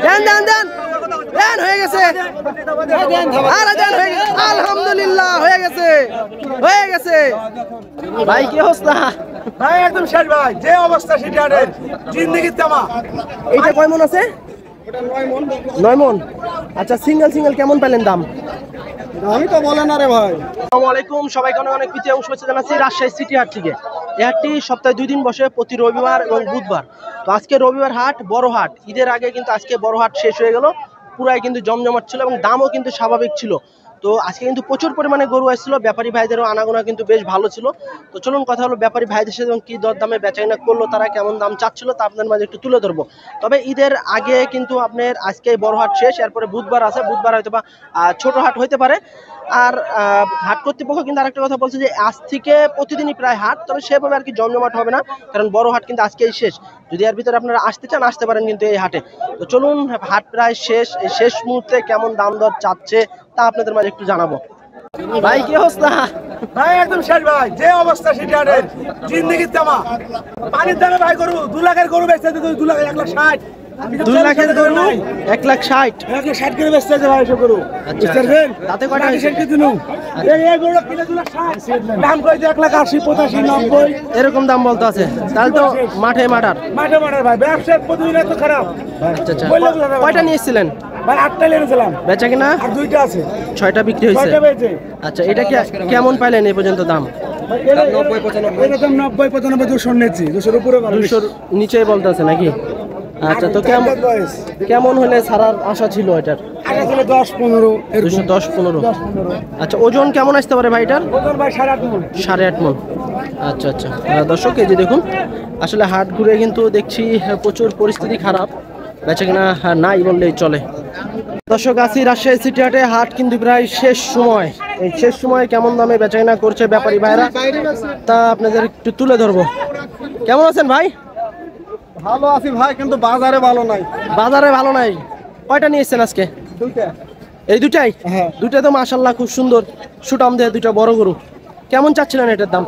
দেন দেন দেন দেন হয়ে গেছে আরে দেন হয়ে গেছে আলহামদুলিল্লাহ হয়ে গেছে ভাই কি অবস্থা ভাই একদম শেষ ভাই যে অবস্থা সেটা জিন্দেগির তামা এইটা কয় মন আছে 9 মন আচ্ছা সিঙ্গেল কেমন পেলেন দাম আমি তো বলে না রে ভাই আসসালামু আলাইকুম সবাইকে অনেক প্রীতি এবং শুভেচ্ছা জানাচ্ছি রাজশাহী সিটি হাট থেকে এই হাটটি সপ্তাহে 2 দিন বসে প্রতি রবিবার এবং বুধবার তো আজকে রবিবার হাট বড় হাট ঈদের আগে কিন্তু আজকে বড় হাট শেষ হয়ে গেল পুরাই কিন্তু জমজমাট ছিল এবং দামও কিন্তু স্বাভাবিক ছিল তো আজকে কিন্তু প্রচুর পরিমাণে গরু আসছিল ব্যাপারী ভাইদেরও আনাগোনা কিন্তু বেশ ভালো ছিল তো চলুন কথা হলো ব্যাপারী ভাইদের সাথে কি দর দামে বেচাকেনা করলো তারা কেমন দাম চাচ্ছিল তা আপনাদের মাঝে একটু তুলে ধরবো তবে ঈদের আগে কিন্তু আপনার আজকে বড় হাট শেষ এরপরে বুধবার আছে বুধবার হয়তো বা ছোট হাট হইতে পারে আর হাট কর্তৃপক্ষ কিন্তু আরেকটা কথা বলছে যে আজ থেকে প্রতিদিনই প্রায় হাট তবে সেভাবে আর কি জমজমাট হবে না কারণ বড় হাট কিন্তু আজকেই শেষ যদি এর ভিতরে আপনারা আসতে চান আসতে পারেন কিন্তু এই হাটে তো চলুন হাট প্রায় শেষ এই শেষ মুহূর্তে কেমন দাম দর চাচ্ছে তা আপনাদের মাঝে একটু জানাবো ভাই কি অবস্থা ভাই একদম শেষ ভাই যে অবস্থা সেটা জিন্দেগির তামা পানির দামে ভাই গরু 2 লাখের গরু বেচতে 2 লাখ 1 লাখ 60 2 লাখের গরু 1 লাখ 60 1 লাখ 60 করে বেচতে ভাই সব গরু বুঝছেন তাতে কয়টা হইছে কি দিনু এই গরু কিনে 2 লাখ 60 দাম কইতে 1 লাখ 80 85 90 এরকম দাম বলতে আছে তাহলে তো মাঠে মাঠার ভাই ব্যবসা প্রতিদিন এত খারাপ আচ্ছা কয়টা নিয়েছিলেন ভাই 8টা নিয়েছিলাম বেচা কিনা আর 2টা আছে 6টা বিক্রি হয়েছে 6টা বেচে আচ্ছা এটা কেমন পাইলেন এই পর্যন্ত দাম 90 95 200 নিয়েছি 200 উপরে 200 নিচেই বলতে আছে নাকি আচ্ছা তো কেমন হলে ছাড়ার আশা ছিল এটার আগে ছিল 10 15 210 15 আচ্ছা ওজন কেমন আসতে পারে ভাই এটার ওজন ভাই 8.5 মণ 8.5 মণ আচ্ছা দর্শক এই যে দেখুন আসলে হাট ঘুরে কিন্তু দেখছি প্রচুর পরিস্থিতি খারাপ বেচা কিনা নাই বললেই চলে দর্শক আছি রাজশাহী সিটি হাটে হাট কিন্তু প্রায় শেষ সময় এই শেষ সময় কেমন দামে বেচা কিনা করছে ব্যাপারী ভাইরা তা আপনাদের একটু তুলে ধরবো কেমন আছেন ভাই ভালো আছি ভাই কিন্তু বাজারে ভালো নাই কয়টা নিয়েছেন আজকে 2টা এই দুটাই হ্যাঁ দুটা তো মাশাআল্লাহ খুব সুন্দর সুটাম দেয় দুটা বড় গরু কেমন চাচ্ছিলেন এটার দাম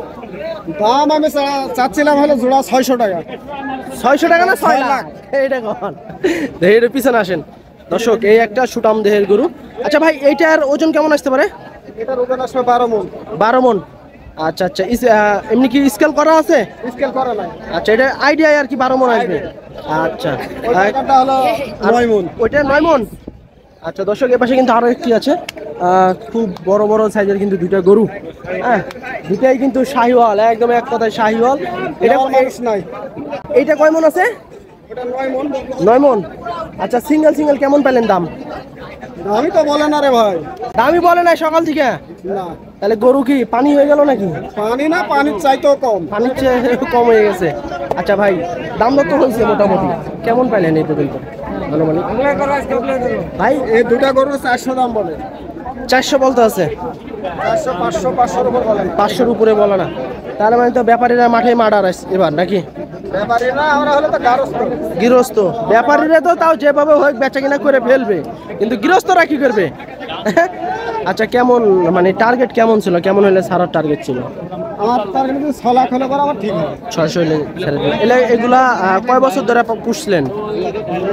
আমি চাচ্ছিলাম হলো জোড়া 600 টাকা 600 টাকা না 6 লাখ এইটা কখন দেহের পিছনে আসেন দর্শক এই একটা সুটাম দেহের গরু আচ্ছা ভাই এইটার ওজন কেমন আসতে পারে এটার ওজন আসবে 12 মণ আচ্ছা এমনি কি স্কেল করা আছে স্কেল করা নাই আচ্ছা এটা আইডিয়া আর কি 12 মণ আসবে আচ্ছা এটা হলো 9 মণ ওইটা 9 মণ আচ্ছা দর্শক এর পাশে কিন্তু আরো একটি আছে খুব বড় সাইজের কিন্তু দুইটা গরু হ্যাঁ দুটাই কিন্তু শাহিওয়াল একদম এক কথায় শাহিওয়াল এটা নাই এইটা কয় মণ আছে ওটা 9 মণ 9 মণ আচ্ছা সিঙ্গেল কেমন পেলেন দাম আমি তো বলে না রে ভাই দামই বলে নাই সকাল থেকে না তাহলে গরু কি পানি হয়ে গেল নাকি পানি না পানির চাইতেও কম পানির চেয়ে কম হয়ে গেছে আচ্ছা ভাই দাম দর তো হয়েছে মোটামুটি কেমন পাইলেন এই পর্যন্ত ভাই এই দুটা গরু 400 দাম বলে 400 বলতে আছে 400 500 উপর বলে 500 উপরে বলে না তাহলে মানে তো ব্যাপারীরা মাঠে মার্ডার এবার নাকি ব্যাপারী না আমরা হলো তো গৃহস্থ ব্যাপারীরা তো তাও যেভাবে হোক বেচা কিনা করে ফেলবে কিন্তু গৃহস্থরা কি করবে আচ্ছা কেমন মানে টার্গেট কেমন ছিল কেমন হলে ছাড়ার টার্গেট ছিল আমার টার্গেট 6 লাখ হলে পরে আমার ঠিক হয় 600 হলে ছেড়ে দিন এগুলা কয় বছর ধরে পুষলেন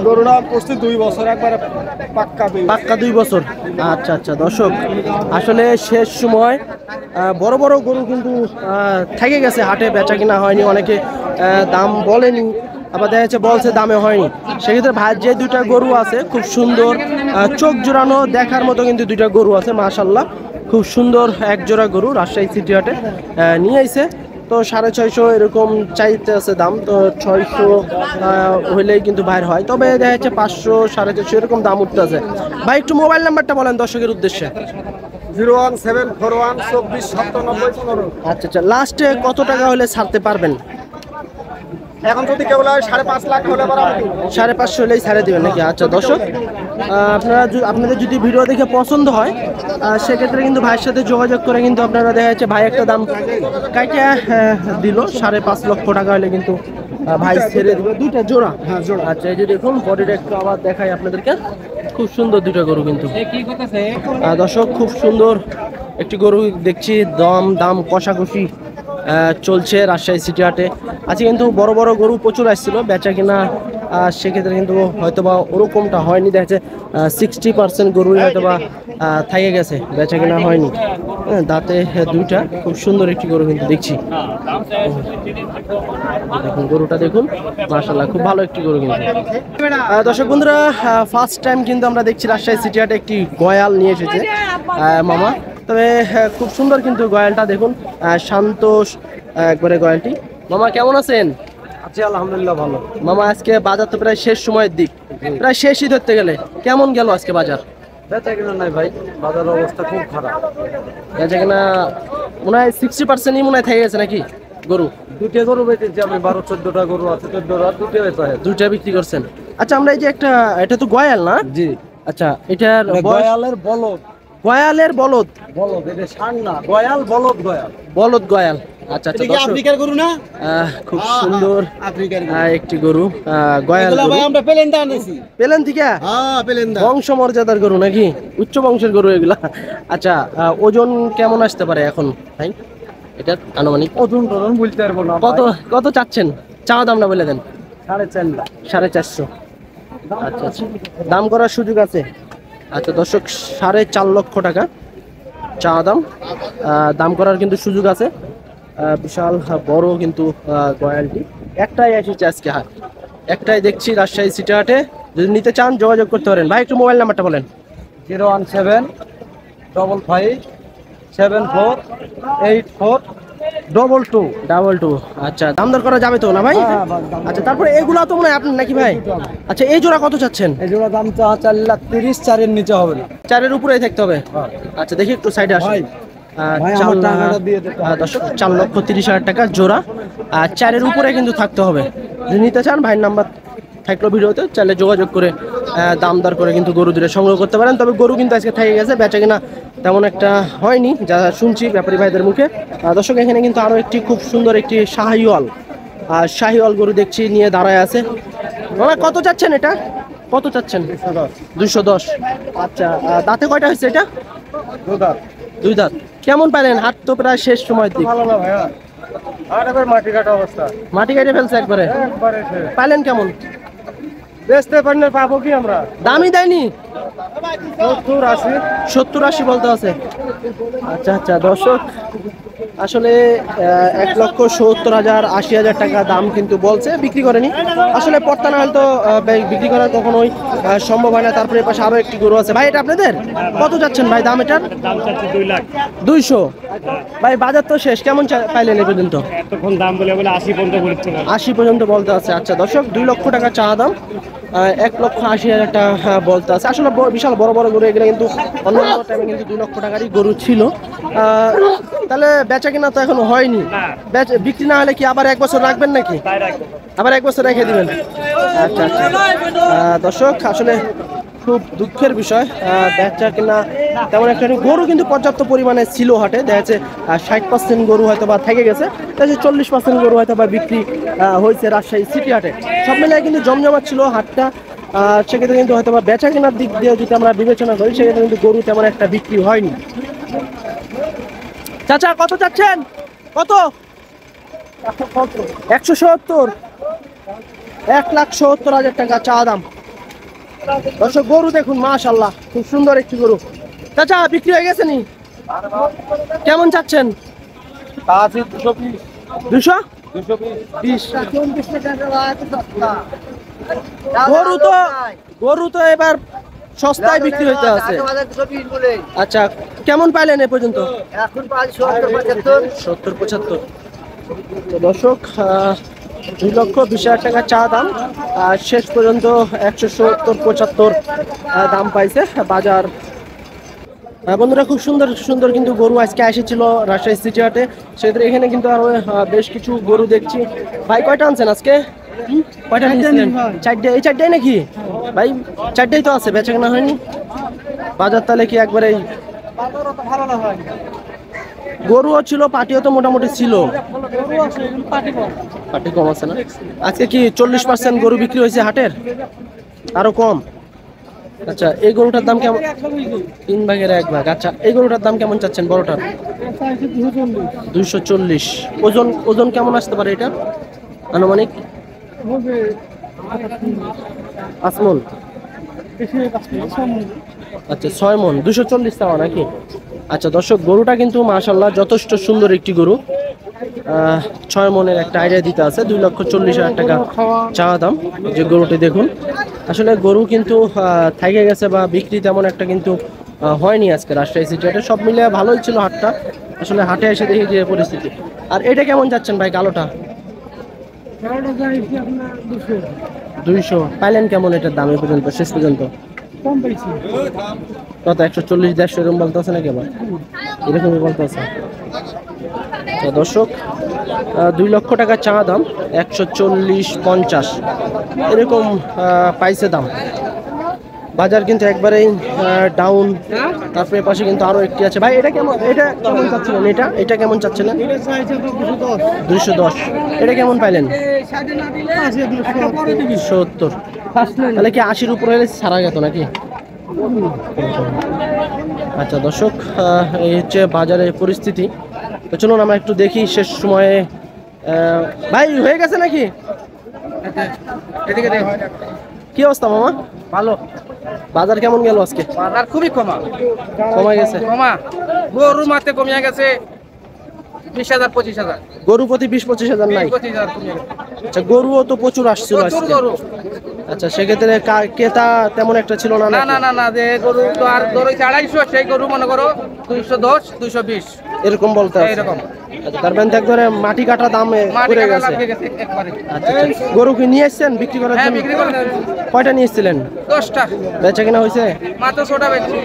গরুটা পুষতে 2 বছর একবারে পাক্কা 2 বছর আচ্ছা দর্শক আসলে শেষ সময় বড় গরু কিন্তু থেকে গেছে হাটে বেচা কিনা হয়নি অনেকে দাম বলেনি আবার দেখা যাচ্ছে বলছে দামে হয়নি সেক্ষেত্রে ভাই যে দুইটা গরু আছে খুব সুন্দর চোখ জোড়ানো দেখার মতো কিন্তু দুইটা গরু আছে মাশাআল্লাহ খুব সুন্দর এক জোড়া গরু রাজশাহী সিটি হাটে নিয়ে আইছে তো 650 এরকম চাইতে আছে দাম তো 600 হইলেই কিন্তু বাইর হয় তবে দেখা যাচ্ছে 500 450 এরকম দাম উঠতে আছে ভাই একটু মোবাইল নাম্বারটা বলেন দর্শকের উদ্দেশ্যে 01741249715 আচ্ছা লাস্টে কত টাকা হলে ছাড়তে পারবেন এখন যদি কেবল 5.5 লাখ হলে পরে 550 হলেই ছাড়ে দিবেন নাকি আচ্ছা দর্শক আপনাদের যদি ভিডিও দেখে পছন্দ হয় সেক্ষেত্রে কিন্তু ভাইয়ের সাথে যোগাযোগ করে কিন্তু আপনারা দেখা যাচ্ছে ভাই একটা দাম কাইটা দিল 5.5 লক্ষ টাকা হলে কিন্তু ভাই ছেড়ে দিবে দুইটা জোড়া হ্যাঁ জোড়া আচ্ছা এই যে দেখুন বডিটা একটু আবার দেখাই আপনাদেরকে খুব সুন্দর দুইটা গরু কিন্তু দর্শক খুব সুন্দর একটি গরু দেখছি দাম কষাকষি চলছে রাজশাহী সিটি হাটে আজকে কিন্তু বড় গরু প্রচুর আসছিল বেচা কিনা সেক্ষেত্রে কিন্তু হয়তোবা ওরকমটা হয়নি, দেখা যাচ্ছে 60% গরুই হয়তোবা থেকে গেছে, বেচা কেনা হয়নি। দাঁতে দুইটা, খুব সুন্দর একটি গরু কিন্তু দেখছি। দেখুন গরুটা দেখুন, মাশাআল্লাহ খুব ভালো একটি গরু কিন্তু। দর্শক বন্ধুরা, ফার্স্ট টাইম কিন্তু আমরা দেখছি রাজশাহী সিটি হাটে একটি গয়াল নিয়ে এসেছে মামা। তবে খুব সুন্দর কিন্তু গয়ালটা দেখুন, শান্ত একবারে গয়ালটি। মামা কেমন আছেন? আছি আলহামদুলিল্লাহ ভালো। মামা আজকে বাজার তো প্রায় শেষ সময়ের দিক, প্রায় শেষই ধরতে গেলে, কেমন গেল আজকে বাজার? বেচা কিনা নাই ভাই, বাজারের অবস্থা খুব খারাপ। বেচা কিনা মনে হয় 60%ই মনে হয় থেকে গেছে নাকি গরু? দুটো গরু বেচেছি আমি, 12-14টা গরু আছে, 14টা দুটো বেচা। দুইটা বিক্রি করছেন। আচ্ছা আমরা এই যে একটা, এটা তো গয়াল না? জি। আচ্ছা এটার গয়ালের বলদ। গয়ালের বলদ? বলদ, এটা ষাঁড় না, গয়াল বলদ গয়াল। বলদ গয়াল। আচ্ছা আচ্ছা দর্শক, আফ্রিকার গরু না? খুব সুন্দর আফ্রিকার একটি গরু, গয়াল গরু। গরু। ভাই আমরা পেলেনটা আনেছি। পেলেন থেকে? হ্যাঁ পেলেনটা। বংশ মর্যাদার গরু নাকি, উচ্চ বংশের গরু এগুলা? আচ্ছা ওজন কেমন আসতে পারে এখন ভাই এটার আনুমানিক? ওজন টজন বলতে পারবো না। কত কত চাচ্ছেন? চাওয়া দামটা বলে দেন। 4.5 লাখ। 450। আচ্ছা আচ্ছা, দাম করার সুযোগ আছে। আচ্ছা দর্শক, 4.5 লক্ষ টাকা চা দাম, দাম করার কিন্তু সুযোগ আছে। বিশাল বড় কিন্তু গয়ালটি। একটাই এসেছে আজকে হাট, একটাই দেখছি রাজশাহী সিটি হাটে। যদি নিতে চান যোগাযোগ করতে পারেন। ভাই একটু মোবাইল নাম্বারটা বলেন। 01755848222। আচ্ছা দাম দর করা যাবে তো না ভাই? আচ্ছা তারপরে এগুলা তো মনে হয় আপনার নাকি ভাই? আচ্ছা এই জোড়া কত চাচ্ছেন? এই জোড়া দাম চা 4,30,000, 4-এর নিচে হবে না। 4-এর উপরেই থাকতে হবে। আচ্ছা দেখি একটু সাইডে আসুন। ভাই, আমার টাকাটা দিয়ে দিতে হবে। দর্শক 4,30,000 টাকা জোড়া, আর 4-এর উপরে কিন্তু থাকতে হবে। যদি নিতে চান ভাইয়ের নাম্বার থাকলো ভিডিওতে, চাইলে যোগাযোগ করে দাম দর করে কিন্তু গরু দুটো সংগ্রহ করতে পারেন। তবে গরু কিন্তু আজকে থেকে গেছে, বেচা কিনা তেমন একটা হয়নি যা শুনছি ব্যাপারী ভাইদের মুখে। দর্শক এখানে কিন্তু আরো একটি খুব সুন্দর একটি শাহিওয়াল গরু দেখছি নিয়ে দাঁড়ায় আছে। কত চাচ্ছেন এটা? কত চাচ্ছেন? 210। আচ্ছা দাঁতে কয়টা হয়েছে এটা? দুই দাঁত। কেমন পাইলেন? হাট তো প্রায় শেষ সময় দিক। ভালো না ভাইয়া, আর এবার মাটি কাটা অবস্থা, মাটি কেটে ফেলছে একবারে। পাইলেন কেমন? বেচতে পারলে পাবো কি আমরা? দামই দেয়নি? 70-80। 70-80 বলতে আছে। আচ্ছা আচ্ছা দর্শক, আসলে 1,70,000 80,000 টাকা দাম কিন্তু বলছে, বিক্রি করেনি। আসলে পড়তা না হলে তো বিক্রি করার কখনোই সম্ভব হয় না। তারপরে পাশে আরো একটি গরু আছে। ভাই এটা আপনাদের? কত যাচ্ছেন ভাই দাম এটার? দাম চাচ্ছি 2 লাখ। 200। ভাই বাজার তো শেষ, কেমন পাইলেন এই পর্যন্ত? এতক্ষণ দাম বলে 80 পর্যন্ত বলছে। 80 পর্যন্ত বলতে আছে। আচ্ছা দর্শক, 2 লক্ষ টাকা চা দাম, 1,80,000 টাকা বলতে আছে। আসলে বিশাল বড় বড় গরু এগুলো কিন্তু অন্য টাইমে কিন্তু 2 লক্ষ টাকারই গরু ছিল। তাহলে বেচা কিনা তো এখনো হয়নি। বিক্রি না হলে কি আবার 1 বছর রাখবেন নাকি? আবার 1 বছর রেখে দিবেন? আচ্ছা আচ্ছা দর্শক, আসলে খুব দুঃখের বিষয়, বেচা কিনা তেমন একটা নেই। গরু কিন্তু পর্যাপ্ত পরিমাণে ছিল হাটে, দেখা যাচ্ছে 60% গরু হয়তো বা থেকে গেছে, দেখা যাচ্ছে 40% গরু হয়তো বা বিক্রি হয়েছে রাজশাহী সিটি হাটে। সব মিলিয়ে কিন্তু জমজমাট ছিল হাটটা। সেক্ষেত্রে কিন্তু হয়তো বা বেচা কেনার দিক দিয়ে যদি আমরা বিবেচনা করি, সেক্ষেত্রে কিন্তু গরু তেমন একটা বিক্রি হয়নি। চাচা কত চাচ্ছেন? কত? 170। 1,70,000 টাকা চা দাম। দর্শক গরু দেখুন, মাশাআল্লাহ খুব সুন্দর একটি গরু। চাচা বিক্রি হয়ে গেছে নি? কেমন চাচ্ছেন? 220। গরু তো এবার সস্তায় বিক্রি হইতে আছে। আচ্ছা কেমন পাইলেন এ পর্যন্ত? 70-75। তো দর্শক 2,20,000 টাকা চা দাম, আর শেষ পর্যন্ত 170-75 দাম পাইছে বাজার। বন্ধুরা খুব সুন্দর সুন্দর কিন্তু গরু আজকে এসেছিল রাজশাহী সিটি হাটে, সেক্ষেত্রে এখানে কিন্তু আরো বেশ কিছু গরু দেখছি। ভাই কয়টা আনছেন আজকে? কয়টা নিয়েছিলেন? 4টে। এই 4টাই নাকি ভাই? 4টাই তো আছে, বেচা কেনা হয়নি। বাজার তাহলে কি একবারে গরুও ছিল, পাটিও তো মোটামুটি ছিল, পাটি কম আছে না? আজকে কি 40% গরু বিক্রি হয়েছে হাটের? আরো কম? আচ্ছা এই গরুটার দাম কেমন? 3 ভাগের 1 ভাগ। আচ্ছা এই গরুটার দাম কেমন চাচ্ছেন বড়টার? 240। ওজন কেমন আসতে পারে এটা আনুমানিক? 5 মন। আচ্ছা 6 মন 240 টাকা নাকি? আচ্ছা দর্শক, গরুটা কিন্তু মাশাআল্লাহ যথেষ্ট সুন্দর একটি গরু। 6 মনের একটা আইডিয়া দিতে আছে। 2,40,000 টাকা চাওয়া দাম। যে গরুটি দেখুন, আসলে গরু কিন্তু থাইকে গেছে বা বিক্রি তেমন একটা কিন্তু হয়নি আজকে রাজশাহী সিটি হাটে। সব মিলিয়ে ভালোই ছিল হাটটা। আসলে হাটে এসে দেখি যে পরিস্থিতি। আর এটা কেমন যাচ্ছেন ভাই কালোটা? 200 পাইলেন কেমন এটার দাম এ পর্যন্ত, শেষ পর্যন্ত? কত 140 150 এরকম বলতেছে নাকি? আবার এরকমই বলতেছে। দর্শক 2 লক্ষ টাকা চা দাম, 140-50 এরকম পাইছে দাম। বাজার কিন্তু একবারেই ডাউন। তারপরে পাশে কিন্তু আরো একটি আছে। ভাই এটা কেমন, এটা কেমন চাচ্ছিলেন? এটা কেমন চাচ্ছিলেন? 210। এটা কেমন পাইলেন? 70। তাহলে কি 80-র উপরে হলে ছাড়া যেত নাকি? আচ্ছা দর্শক, এই হচ্ছে বাজারের পরিস্থিতি। তো চলুন আমরা একটু দেখি শেষ সময়ে। ভাই হয়ে গেছে নাকি? কি অবস্থা মামা? ভালো। বাজার কেমন গেল আজকে? বাজার খুবই কমে গেছে। গরু মাতে কমিয়া গেছে 20,000 25,000। গরু প্রতি 20-25,000 নাই? 25,000 কমিয়া গেছে। আচ্ছা, গরুও তো প্রচুর আসছিল প্রচুর আজকে। গরু। আচ্ছা, সেক্ষেত্রে ক্রেতা তেমন একটা ছিল না? না নাকি? না না না, যে গরু তো আর ধরো 250, সেই গরু মনে করো 210 220 এরকম বলতে আছে। এইরকম। আচ্ছা, তার মানে একবারে মাটি কাটা দামে মাটি পড়ে কাটা গেছে। লাগিয়ে গেছে একবারে। আচ্ছা, গরু কি নিয়ে এসেছেন বিক্রি করার হ্যাঁ, জন্য? বিক্রি করে কয়টা নিয়ে এসেছিলেন? 10টা। বেচা কিনা হয়েছে? মাত্র 6টা বেচছি।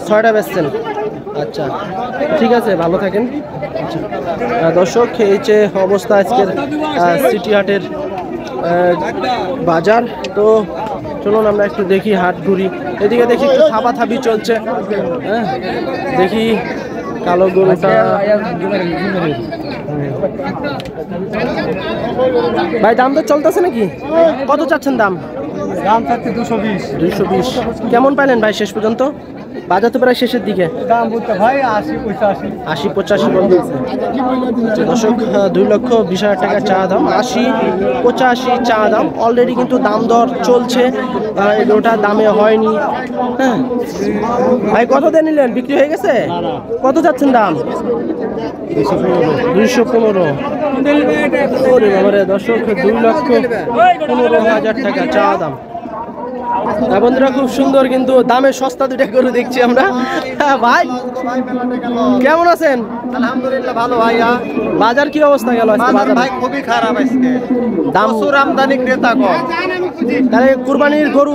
6টা বেচছেন। আচ্ছা ঠিক আছে, ভালো থাকেন। আচ্ছা, দর্শক এই যে অবস্থা আজকের সিটি হাটের বাজার। তো চলুন আমরা একটু দেখি, হাট ঘুরি। এদিকে দেখি একটু থাপাথাপি চলছে। হ্যাঁ, দেখি কালো গরুটা। ভাই দাম তো চলতেছে নাকি? কত চাচ্ছেন দাম? দাম থাকছে 220। 220 কেমন পাইলেন ভাই শেষ পর্যন্ত? বাজার তো প্রায় শেষের দিকে। দাম বলতে ভাই 80-85। 80-85 বলতেছে। দর্শক 2,20,000 টাকা চা দাম, 80-85 চা দাম। অলরেডি কিন্তু দাম দর চলছে, এগুলোটা দামে হয়নি। হ্যাঁ ভাই, কত দিয়ে নিলেন? বিক্রি হয়ে গেছে? কত যাচ্ছেন দাম? 215। ওরে বাবারে দর্শক, 2,15,000 টাকা চা দাম। বন্ধুরা খুব সুন্দর কিন্তু দামে সস্তা দুইটা গরু দেখছি আমরা। ভাই কেমন আছেন? আলহামদুলিল্লাহ ভালো ভাইয়া। বাজার কি অবস্থা গেল আজকে? বাজার ভাই খুবই খারাপ আজকে। দাম প্রচুর আমদানি, ক্রেতা কম। তাহলে কুরবানির গরু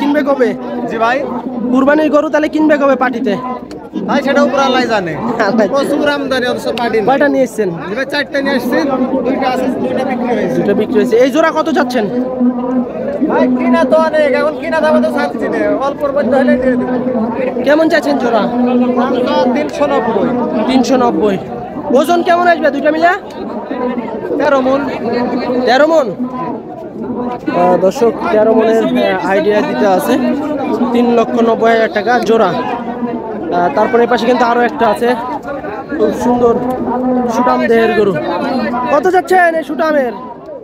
কিনবে কবে? জি ভাই। কুরবানির গরু তাহলে কিনবে কবে পার্টিতে? ভাই সেটা উপর আল্লাহ জানে। প্রচুর আমদানি, অথচ পাটি নেই। কয়টা নিয়ে এসছেন? জি ভাই 4টা নিয়ে আসছি, 2টা আছে, 2টা বিক্রি হয়েছে। 2টা বিক্রি হয়েছে। এই জোড়া কত যাচ্ছেন? ভাই কিনা তো অনেক, এখন কিনা দামে তো ছাড়ছি না, অল্পর মধ্যে হলে দিয়ে দেবো। কেমন চাচ্ছেন জোড়া? দাম তো 390। 390। ওজন কেমন আসবে দুইটা মিলে? 13 মন। 13 মন। দর্শক 13 মনের আইডিয়া দিতে আছে। 3,90,000 টাকা জোড়া। তারপরে পাশে কিন্তু আরো একটা আছে, খুব সুন্দর সুটাম দেহের গরু। কত যাচ্ছেন এই সুটামের?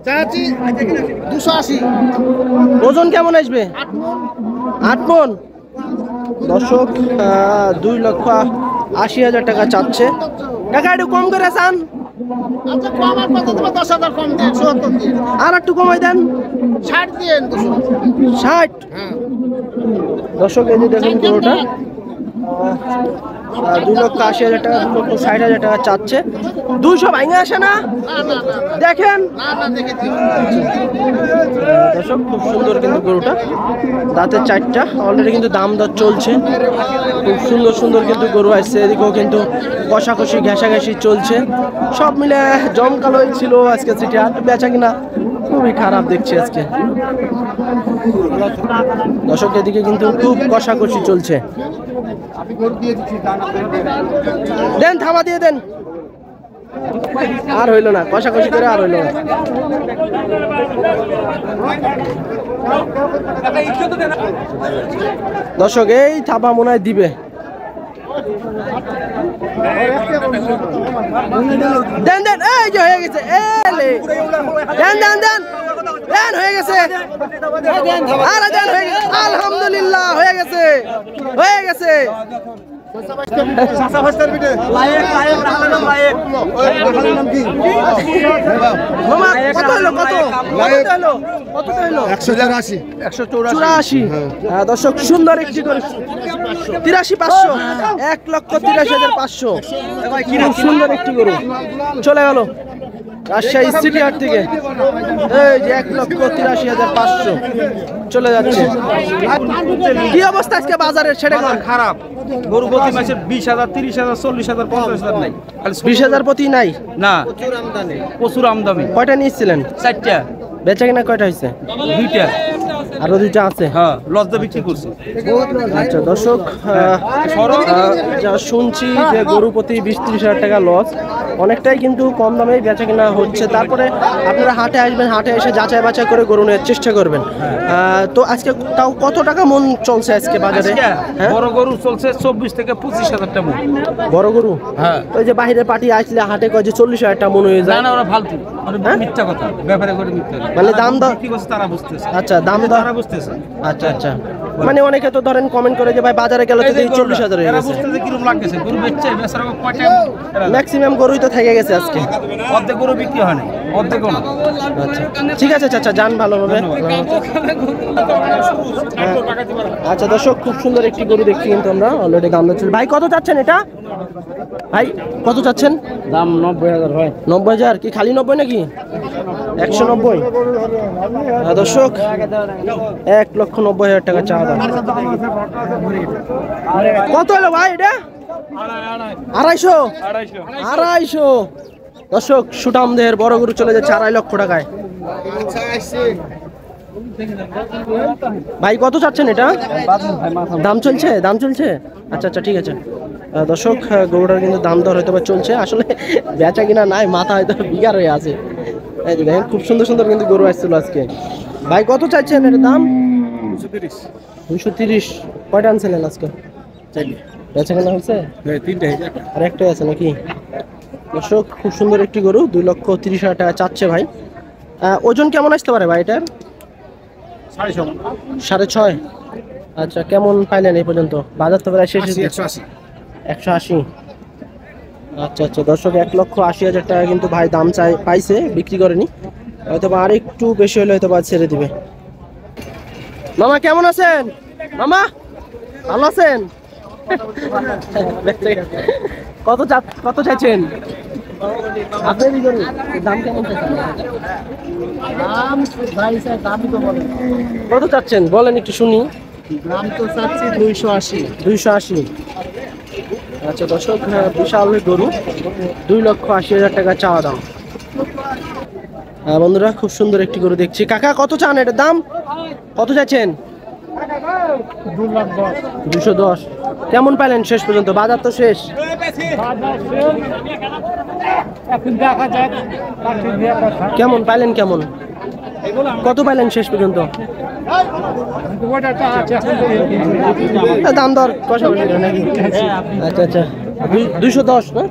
চাচ্ছি 280। ওজন কেমন আসবে? 8 মন। দর্শক 2,80,000 টাকা চাচ্ছে। টাকা একটু কম করে চান? আচ্ছা কম আর কত দেবো? 10,000 কম দেন, 70 দিন। আর একটু কমাই দেন। 60 দিন। 60। দর্শক এই যে দেখুন গরুটা 2,80,000 টাকা, 2,60,000 টাকা চাচ্ছে। 200 ভাঙে আসে না দেখেন। দর্শক খুব সুন্দর কিন্তু গরুটা, দাঁতে 4টা। অলরেডি কিন্তু দাম দর চলছে। খুব সুন্দর সুন্দর কিন্তু গরু আসছে। এদিকেও কিন্তু কষাকষি ঘেঁষাঘেঁষি চলছে। সব মিলে জমকালোই ছিল আজকে সিটি হাট। বেচা কিনা খুবই খারাপ দেখছি আজকে। দর্শক এদিকে কিন্তু খুব কষাকষি চলছে। দেন, থামা দিয়ে দেন। আর হইল না, কষাকষি করে আর হইল না। দর্শক এই থাবা মনে হয় দিবে। দেন দেন, এই যে হয়ে গেছে। দেন দেন দেন। দেন হয়ে গেছে আরে দেন হয়ে গেছে আলহামদুলিল্লাহ হয়ে গেছে হয়ে গেছে মামা কত হলো কত হলো কত হলো 184 দর্শক সুন্দর একটি করে 83,500 1,83,500 খুব সুন্দর একটি গরু চলে গেল রাজশাহী সিটি হাট থেকে এই যে 1,83,500 চলে যাচ্ছে কি অবস্থা আজকে বাজারের সেটা খারাপ গরু প্রতি মাসে 20,000 30,000 40,000 50,000 নাই 20,000 প্রতি নাই না প্রচুর আমদানি কয়টা নিয়েছিলেন 4টা বেচা কিনা কয়টা হয়েছে 2টা আরো 2টা আছে হ্যাঁ লজ্জা বিক্রি করছে আচ্ছা দর্শক যা শুনছি যে গরু প্রতি 20-30 হাজার টাকা লস অনেকটাই কিন্তু কম দামে বেচা কিনা হচ্ছে তারপরে আপনারা হাটে আসবেন হাটে এসে যাচাই বাছাই করে গরু নেওয়ার চেষ্টা করবেন তো আজকে তাও কত টাকা মন চলছে আজকে বাজারে হ্যাঁ? বড় গরু চলছে 24 থেকে 25,000 টাকা মন বড় গরু হ্যাঁ ওই যে বাইরের পার্টি আসলে হাটে কয় যে 40,000 টাকা মন হয়ে না যায় না ওরা ফালতু হ্যাঁ? মিথ্যা কথা ব্যাপারে করে মিথ্যা কথা। মানে দাম দর বিক্রি করছে তারা বুঝতেছে আচ্ছা দাম দর তারা বুঝতেছে আচ্ছা আচ্ছা মানে অনেকে তো ধরেন কমেন্ট করে যে ভাই বাজারে গেলে তো 40,000 হয়ে এরা গেছে বুঝতেছে কিরকম লাগতেছে গরু বেচছে বেচারা কয়টা ম্যাক্সিমাম গরুই তো থেকে গেছে আজকে অর্ধেক গরু বিক্রি হয় না অর্ধেকও না আচ্ছা ঠিক আছে চাচা যান ভালোভাবে আচ্ছা দর্শক খুব সুন্দর একটি গরু দেখছি কিন্তু আমরা অলরেডি দাম দিচ্ছি ভাই কত চাচ্ছেন এটা ভাই কত চাচ্ছেন দাম 90,000 হয় 90,000 কি খালি 90 নাকি 190 দর্শক 1,90,000 টাকা চা দাম কত হলো ভাই এটা 250 দর্শক সুটামদের বড় গরু চলে যাচ্ছে 2.5 লক্ষ টাকায় ভাই কত চাচ্ছেন এটা দাম চলছে আচ্ছা আচ্ছা ঠিক আছে দর্শক গরুটার কিন্তু দাম দর হয়তো বা চলছে আসলে বেচা কিনা নাই মাথা হয়তো বিগার হয়ে আছে এই যে দেখেন খুব সুন্দর সুন্দর কিন্তু গরু আসছিল আজকে ভাই কত চাইছেন এর দাম 230 কয়টা আনছিলেন আজকে বেচা কিনা হয়েছে আর একটাই আছে নাকি দর্শক খুব সুন্দর একটি গরু 2,30,000 টাকা চাচ্ছে ভাই ওজন কেমন আসতে পারে ভাই এটার 6.5 আচ্ছা কেমন পাইলেন এই পর্যন্ত বাজার তো প্রায় শেষ 180 আচ্ছা আচ্ছা দর্শক 1,80,000 টাকা কিন্তু ভাই দাম পাইছে বিক্রি করেনি হয়তো বা আর একটু বেশি হলে হয়তো বা ছেড়ে দিবে মামা কেমন আছেন মামা ভালো আছেন কত চাইছেন আপনার দাম কেমন কত চাচ্ছেন বলেন একটু শুনি দাম তো চাচ্ছি 280 আচ্ছা দর্শক বিশাল গরু 2,80,000 টাকা চাওয়া দাম বন্ধুরা খুব সুন্দর একটি গরু দেখছি কাকা কত চান এটার দাম কত চাইছেন 210 কেমন পাইলেন শেষ পর্যন্ত বাজার তো শেষ কেমন পাইলেন কেমন কত পাইলেন শেষ পর্যন্ত দাম দর নাকি আচ্ছা আচ্ছা 210 না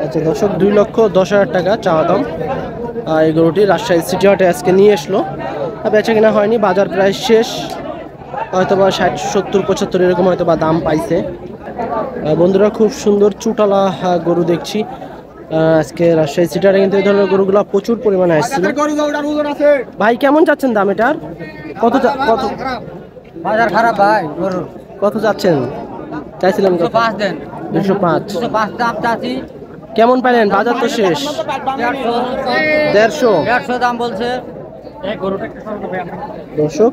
আচ্ছা দর্শক 2,10,000 টাকা চাওয়া দাম এই গরুটি রাজশাহী সিটি হাটে আজকে নিয়ে আসলো বেচা কিনা হয়নি বাজার প্রায় শেষ হয়তো বা 60, 70, 75 এরকম হয়তো বা দাম পাইছে বন্ধুরা খুব সুন্দর চুটালা গরু দেখছি আজকে রাজশাহী সিটি হাটে কিন্তু এই ধরনের গরুগুলো প্রচুর পরিমাণে আসছিল ভাই কেমন যাচ্ছেন দাম এটার কত বাজার খারাপ ভাই গরুর কত যাচ্ছেন চাইছিলেন 5 দেন 205 দাম চাচ্ছি কেমন পাইলেন বাজার তো শেষ 150 দাম বলছে দর্শক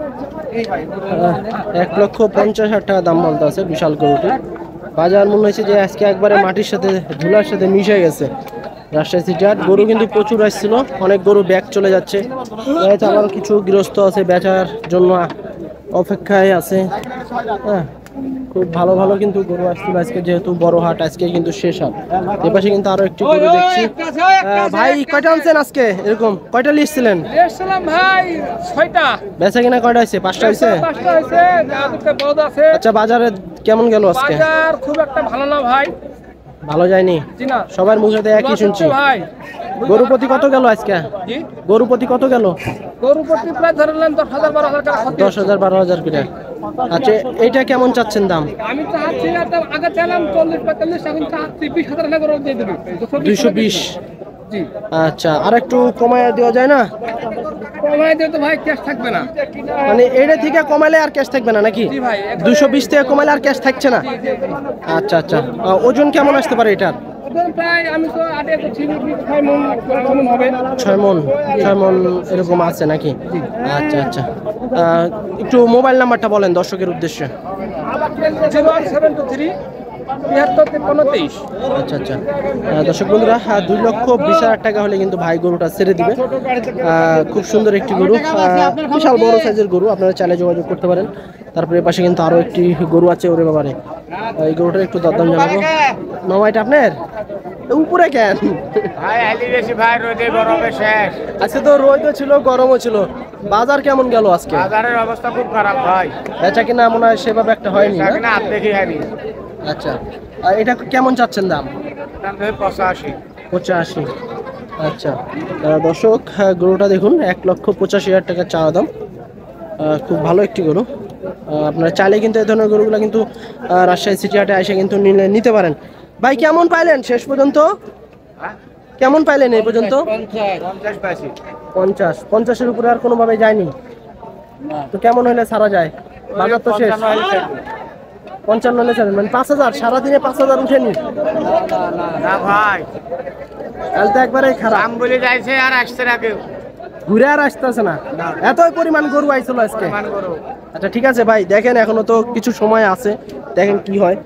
1,50,000 টাকা দাম বলতে আছে বিশাল গরুটি বাজার মনে হয়েছে যে আজকে একবারে মাটির সাথে ধুলার সাথে মিশে গেছে রাজশাহী সিটি হাট গরু কিন্তু প্রচুর আসছিল অনেক গরু ব্যাক চলে যাচ্ছে আবার কিছু গৃহস্থ আছে বেচার জন্য অপেক্ষায় আছে হ্যাঁ খুব ভালো ভালো কিন্তু গরু আসছিল আজকে যেহেতু বড় হাট আজকে কিন্তু শেষ হাট এপাশে কিন্তু আরো একটি গরু দেখছি ভাই কয়টা আনছেন আজকে এরকম কয়টা লিখছিলেন ভাই 6টা বেচা কিনা কয়টা হয়েছে 5টা হয়েছে 5টা হয়েছে দুটো বড় আছে আচ্ছা বাজারে কেমন গেল আজকে বাজার খুব একটা ভালো না ভাই ভালো যায়নি জি না সবার মুখে তো একই শুনছি ভাই গরু প্রতি কত গেল আজকে? জি গরু প্রতি কত গেল? গরু প্রতি প্রায় ধরলেন 10,000-12,000 টাকা ক্ষতি। 10,000 12,000 করে। আচ্ছা এইটা কেমন চাচ্ছেন দাম? আমি চাচ্ছি না, তো আগে চাইলাম 40-45, এখন চাচ্ছি 20,000 টাকা করে দিয়ে দেবে। 220। জি আচ্ছা আর একটু কমায় দেওয়া যায় না? কমাই দিয়ে তো ভাই ক্যাশ থাকবে না। মানে এটা থেকে কমালে আর ক্যাশ থাকবে না নাকি? জি ভাই 220 থেকে কমালে আর ক্যাশ থাকছে না? আচ্ছা আচ্ছা ওজন কেমন আসতে পারে এটার? ওজন প্রায় আমি তো আগে তো ছিল 6 মণ হবে। 6 মণ এরকম আছে নাকি? আচ্ছা আচ্ছা একটু মোবাইল নাম্বারটা বলেন দর্শকের উদ্দেশ্যে। 01723 735323। আচ্ছা আচ্ছা দর্শক বন্ধুরা 2,20,000 টাকা হলে কিন্তু ভাই গরুটা ছেড়ে দিবে। খুব সুন্দর একটি গরু, বিশাল বড় সাইজের গরু, আপনারা চাইলে যোগাযোগ করতে পারেন। তারপরে এর পাশে কিন্তু আরো একটি গরু আছে, ওরে বাবারে এই গরুটার একটু দরদাম জানাবো। মামা এটা আপনার উপরে কেন? ভাই আলি বেশি ভাই, রোদে গরমে শেষ। আজকে তো রোদও ছিল গরমও ছিল, বাজার কেমন গেল আজকে? বাজারের অবস্থা খুব খারাপ ভাই, বেচা কিনা মনে হয় সেভাবে একটা হয়নি না? না হাত দেখি হয়নি। আচ্ছা আর এটা কেমন চাচ্ছেন দাম? দাম ধরে 85। 85। আচ্ছা দর্শক গরুটা দেখুন 1,85,000 টাকা চাওয়া দাম। খুব ভালো একটি গরু, আপনারা চাইলে কিন্তু এই ধরনের গরুগুলো কিন্তু রাজশাহী সিটি হাটে এসে কিন্তু নিতে পারেন। ভাই কেমন পাইলেন শেষ পর্যন্ত? কেমন পাইলেন এই পর্যন্ত? 50 পাইছি। 50-50-এর উপরে আর কোনোভাবে যায়নি তো কেমন হলে ছাড়া যায়? বাজার তো শেষ। 55 হলে ছাড়েন, মানে 5,000 সারাদিনে 5,000 উঠেনি? না ভাই, তাহলে তো একবারে খারাপ। দাম বলে যাইছে আর আসছে না কেউ। ঘুরে আর আসতেছে না, এতই পরিমাণ গরু আইছিল আজকে। মান করো। আচ্ছা ঠিক আছে ভাই, দেখেন এখনো তো কিছু সময় আছে, দেখেন কি হয়।